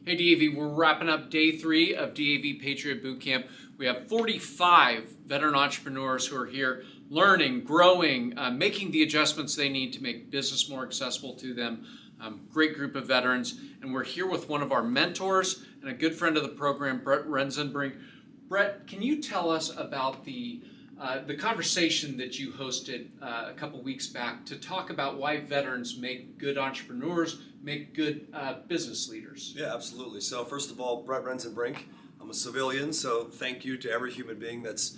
Hey DAV, we're wrapping up day 3 of DAV Patriot Bootcamp. We have 45 veteran entrepreneurs who are here learning, growing, making the adjustments they need to make business more accessible to them. Great group of veterans. And we're here with one of our mentors and a good friend of the program, Brett Rensenbrink. Brett, can you tell us about the conversation that you hosted a couple weeks back to talk about why veterans make good entrepreneurs, make good business leaders? Yeah, absolutely. So first of all, Brett Rensenbrink, I'm a civilian, so thank you to every human being that's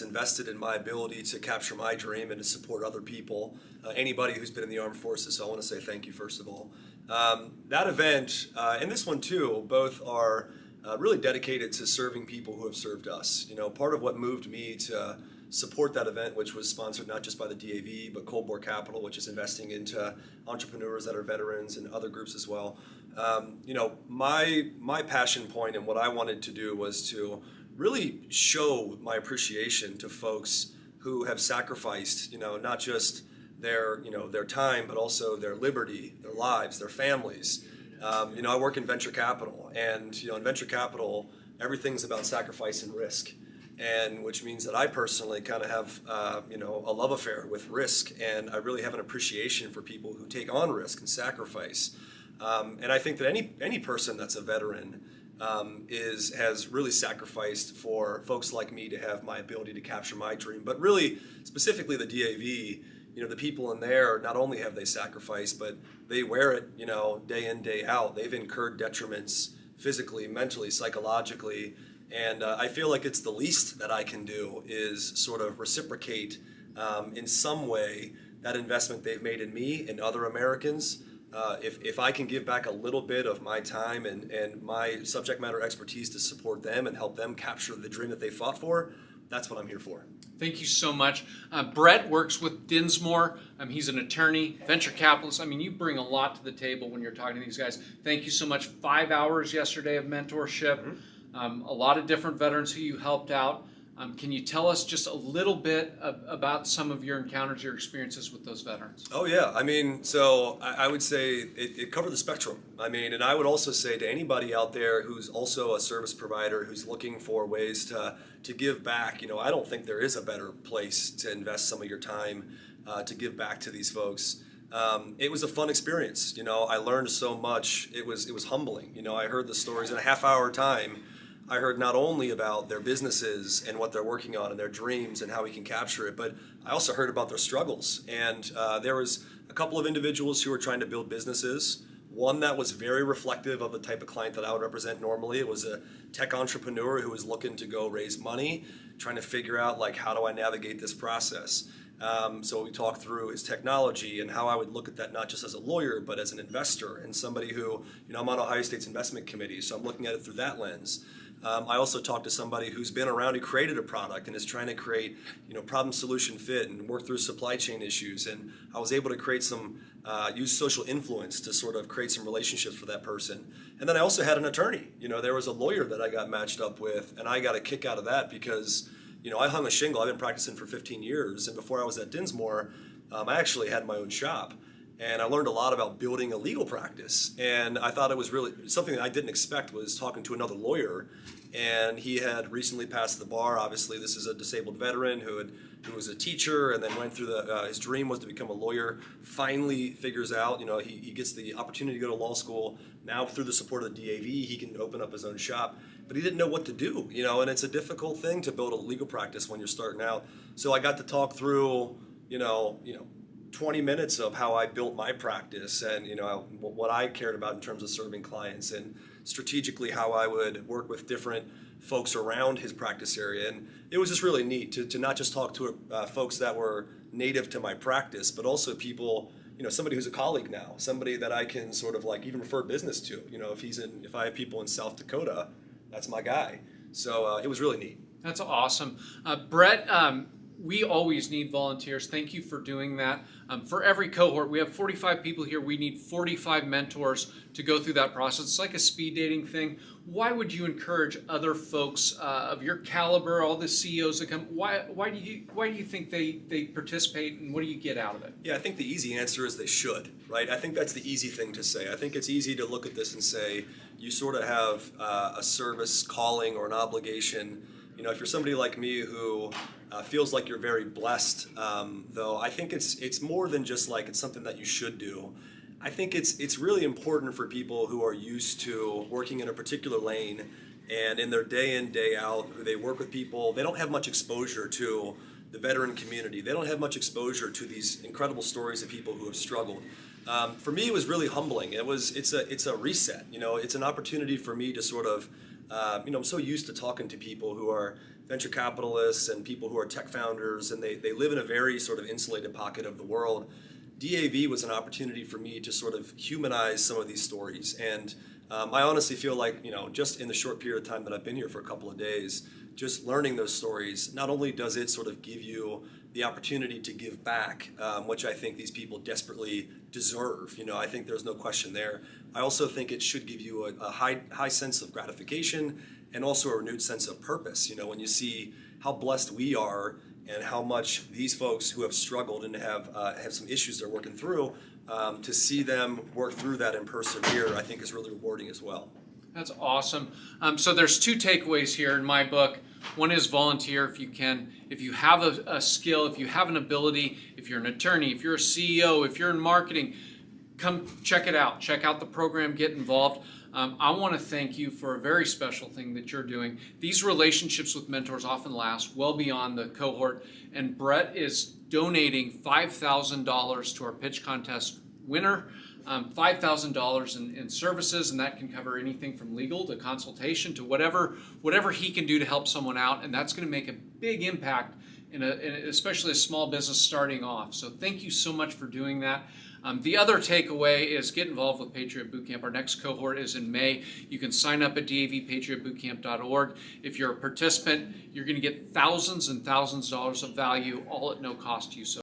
invested in my ability to capture my dream and to support other people, anybody who's been in the armed forces. So I want to say thank you, first of all. That event, and this one too, both are really dedicated to serving people who have served us. You know, part of what moved me to support that event, which was sponsored not just by the DAV, but Cold War Capital, which is investing into entrepreneurs that are veterans and other groups as well. You know, my passion point and what I wanted to do was to really show my appreciation to folks who have sacrificed, you know, not just their time, but also their liberty, their lives, their families. You know, I work in venture capital, and you know, in venture capital, everything's about sacrifice and risk. And which means that I personally kind of have, you know, a love affair with risk, and I really have an appreciation for people who take on risk and sacrifice. And I think that any person that's a veteran has really sacrificed for folks like me to have my ability to capture my dream. But really, specifically the DAV, you know, the people in there, not only have they sacrificed, but they wear it, you know, day in, day out. They've incurred detriments physically, mentally, psychologically. And I feel like it's the least that I can do is sort of reciprocate in some way that investment they've made in me and other Americans. If I can give back a little bit of my time and my subject matter expertise to support them and help them capture the dream that they fought for, that's what I'm here for. Thank you so much. Brett works with Dinsmore. He's an attorney, venture capitalist. I mean, you bring a lot to the table when you're talking to these guys. Thank you so much. 5 hours yesterday of mentorship. Mm-hmm. A lot of different veterans who you helped out. Can you tell us just a little bit about some of your encounters, your experiences with those veterans? Oh yeah, I mean, so I would say it covered the spectrum. I mean, and I would also say to anybody out there who's also a service provider who's looking for ways to give back, you know, I don't think there is a better place to invest some of your time to give back to these folks. It was a fun experience. You know, I learned so much. It was humbling. You know, I heard the stories in a half-hour time. I heard not only about their businesses and what they're working on and their dreams and how we can capture it, but I also heard about their struggles. And there was a couple of individuals who were trying to build businesses. One that was very reflective of the type of client that I would represent normally. It was a tech entrepreneur who was looking to go raise money, trying to figure out, like, how do I navigate this process? So we talked through his technology and how I would look at that not just as a lawyer, but as an investor and somebody who, you know, I'm on Ohio State's investment committee, so I'm looking at it through that lens. I also talked to somebody who's been around, who created a product and is trying to create, you know, problem solution fit and work through supply chain issues. And I was able to create use social influence to sort of create some relationships for that person. And then I also had an attorney. You know, there was a lawyer that I got matched up with, and I got a kick out of that because, you know, I hung a shingle. I've been practicing for 15 years, and before I was at Dinsmore, I actually had my own shop. And I learned a lot about building a legal practice. And I thought it was really something that I didn't expect was talking to another lawyer. And he had recently passed the bar. Obviously, this is a disabled veteran who was a teacher and then went through his dream was to become a lawyer. Finally figures out, you know, he gets the opportunity to go to law school. Now through the support of the DAV, he can open up his own shop. But he didn't know what to do, you know, and it's a difficult thing to build a legal practice when you're starting out. So I got to talk through, you know, 20 minutes of how I built my practice and, you know, what I cared about in terms of serving clients and strategically how I would work with different folks around his practice area. And it was just really neat to not just talk to folks that were native to my practice, but also people, you know, somebody who's a colleague now, somebody that I can sort of like even refer business to. You know, if I have people in South Dakota, that's my guy. So it was really neat. That's awesome. Brett, we always need volunteers. Thank you for doing that. For every cohort, we have 45 people here. We need 45 mentors to go through that process. It's like a speed dating thing. Why would you encourage other folks of your caliber, all the CEOs that come? Why do you think they participate, and what do you get out of it? Yeah, I think the easy answer is they should, right? I think that's the easy thing to say. I think it's easy to look at this and say you sort of have a service calling or an obligation. You know, if you're somebody like me who feels like you're very blessed, though, I think it's more than just like it's something that you should do. I think it's really important for people who are used to working in a particular lane, and in their day in, day out, they work with people. They don't have much exposure to the veteran community. They don't have much exposure to these incredible stories of people who have struggled. For me, it was really humbling. It's a reset. You know, it's an opportunity for me to sort of, I'm so used to talking to people who are venture capitalists and people who are tech founders, and they live in a very sort of insulated pocket of the world. DAV was an opportunity for me to sort of humanize some of these stories. And I honestly feel like, just in the short period of time that I've been here for a couple of days, just learning those stories, not only does it sort of give you the opportunity to give back, which I think these people desperately deserve. I think there's no question there. I also think it should give you a high sense of gratification and also a renewed sense of purpose. When you see how blessed we are and how much these folks who have struggled and have some issues they're working through, to see them work through that and persevere, I think is really rewarding as well. That's awesome. So there's two takeaways here in my book. One is volunteer if you can. If you have a skill, if you have an ability, if you're an attorney, if you're a CEO, if you're in marketing, come check it out. Check out the program, get involved. I want to thank you for a very special thing that you're doing. These relationships with mentors often last well beyond the cohort, and Brett is donating $5,000 to our pitch contest winner. $5,000 in services, and that can cover anything from legal to consultation to whatever he can do to help someone out, and that's going to make a big impact in especially a small business starting off. So thank you so much for doing that. The other takeaway is get involved with Patriot Bootcamp. Our next cohort is in May. You can sign up at davpatriotbootcamp.org. If you're a participant, you're going to get thousands and thousands of dollars of value, all at no cost to you. So